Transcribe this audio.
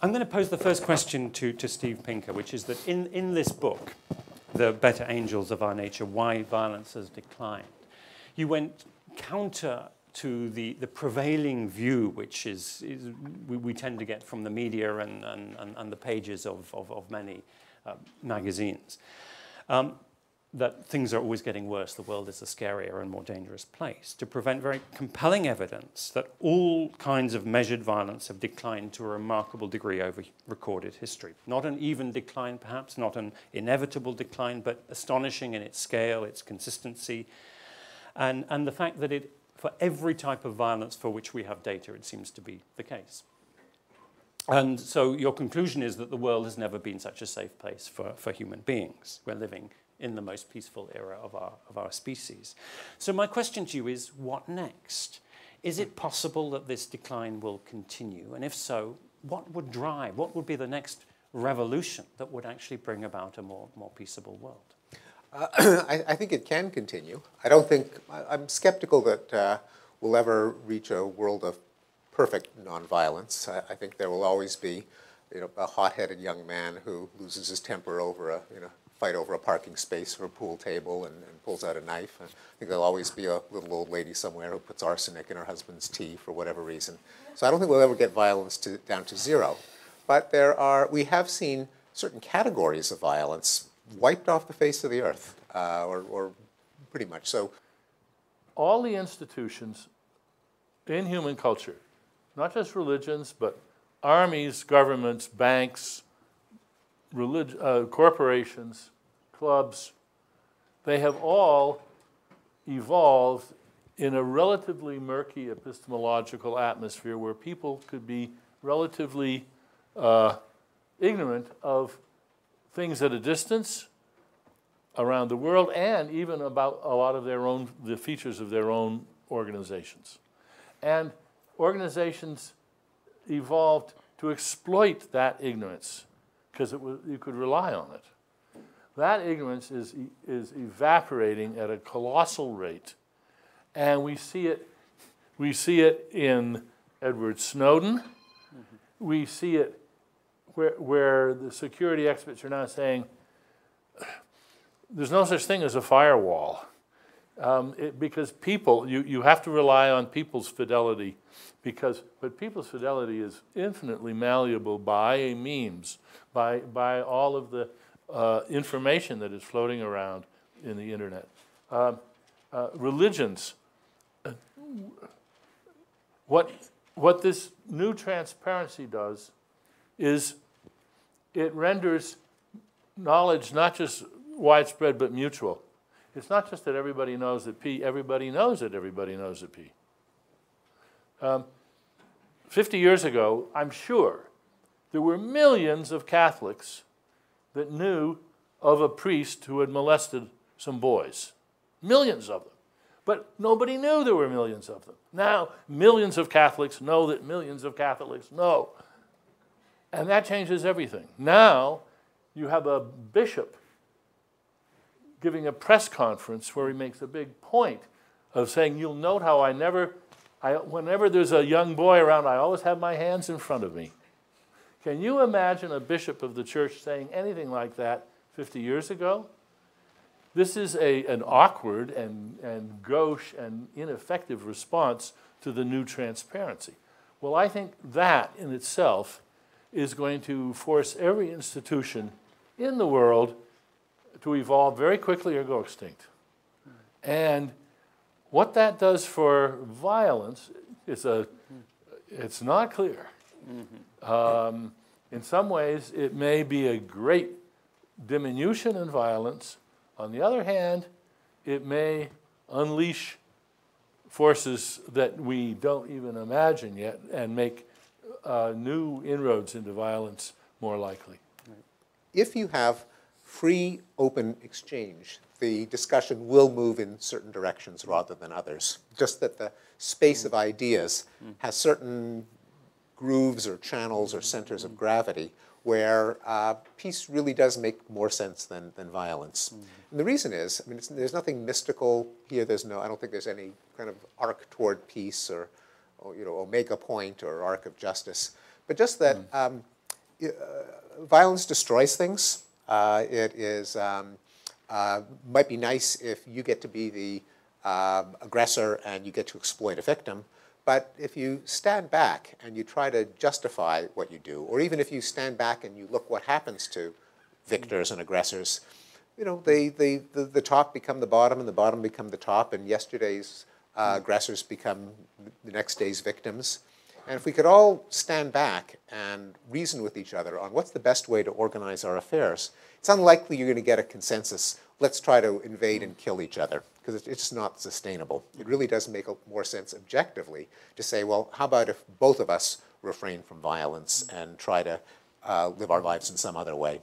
I'm going to pose the first question to Steve Pinker, which is that in this book, The Better Angels of Our Nature, Why Violence Has Declined, you went counter to the prevailing view, which we tend to get from the media and the pages of many magazines, that things are always getting worse, the world is a scarier and more dangerous place, to prevent very compelling evidence that all kinds of measured violence have declined to a remarkable degree over recorded history. Not an even decline, perhaps, not an inevitable decline, but astonishing in its scale, its consistency, and the fact that for every type of violence for which we have data, it seems to be the case. And so your conclusion is that the world has never been such a safe place for human beings. We're living in the most peaceful era of our species. So my question to you is, what next? Is it possible that this decline will continue? And if so, what would be the next revolution that would actually bring about a more peaceable world? I think it can continue. I'm skeptical that we'll ever reach a world of perfect nonviolence. I think there will always be, a hot-headed young man who loses his temper over a fight over a parking space or a pool table and pulls out a knife. And I think there'll always be a little old lady somewhere who puts arsenic in her husband's tea for whatever reason. So I don't think we'll ever get violence down to zero. But we have seen certain categories of violence wiped off the face of the earth, or pretty much so. All the institutions in human culture, not just religions, but armies, governments, banks, corporations, clubs, they have all evolved in a relatively murky epistemological atmosphere where people could be relatively ignorant of things at a distance around the world and even about a lot of the features of their own organizations. And organizations evolved to exploit that ignorance because you could rely on it. That ignorance is evaporating at a colossal rate, and we see it in Edward Snowden. Mm-hmm. We see it where the security experts are now saying there's no such thing as a firewall, because people, you have to rely on people's fidelity, but people's fidelity is infinitely malleable by memes, by all of the information that is floating around in the internet. Religions, what this new transparency does is it renders knowledge not just widespread but mutual. It's not just that everybody knows that P, everybody knows that everybody knows that P. 50 years ago, I'm sure, there were millions of Catholics that knew of a priest who had molested some boys. Millions of them. But nobody knew there were millions of them. Now, millions of Catholics know that millions of Catholics know. And that changes everything. Now, you have a bishop giving a press conference where he makes a big point of saying, you'll note how whenever there's a young boy around, I always have my hands in front of me. Can you imagine a bishop of the church saying anything like that 50 years ago? This is an awkward and gauche and ineffective response to the new transparency. Well, I think that in itself is going to force every institution in the world to evolve very quickly or go extinct. And what that does for violence is it's not clear. Mm-hmm. In some ways, it may be a great diminution in violence. On the other hand, it may unleash forces that we don't even imagine yet and make new inroads into violence more likely. If you have free, open exchange, the discussion will move in certain directions rather than others. Just that the space of ideas has certain grooves or channels or centers of gravity where peace really does make more sense than violence. And the reason is, there's nothing mystical here. I don't think there's any kind of arc toward peace or omega point or arc of justice. But just that violence destroys things. It is might be nice if you get to be the aggressor and you get to exploit a victim. But if you stand back and you try to justify what you do, or even if you stand back and you look what happens to victors and aggressors, you know, the top become the bottom and the bottom become the top, and yesterday's aggressors become the next day's victims. And if we could all stand back and reason with each other on what's the best way to organize our affairs, it's unlikely you're going to get a consensus, let's try to invade and kill each other, because it's just not sustainable. It really does make more sense objectively to say, well, how about if both of us refrain from violence and try to live our lives in some other way?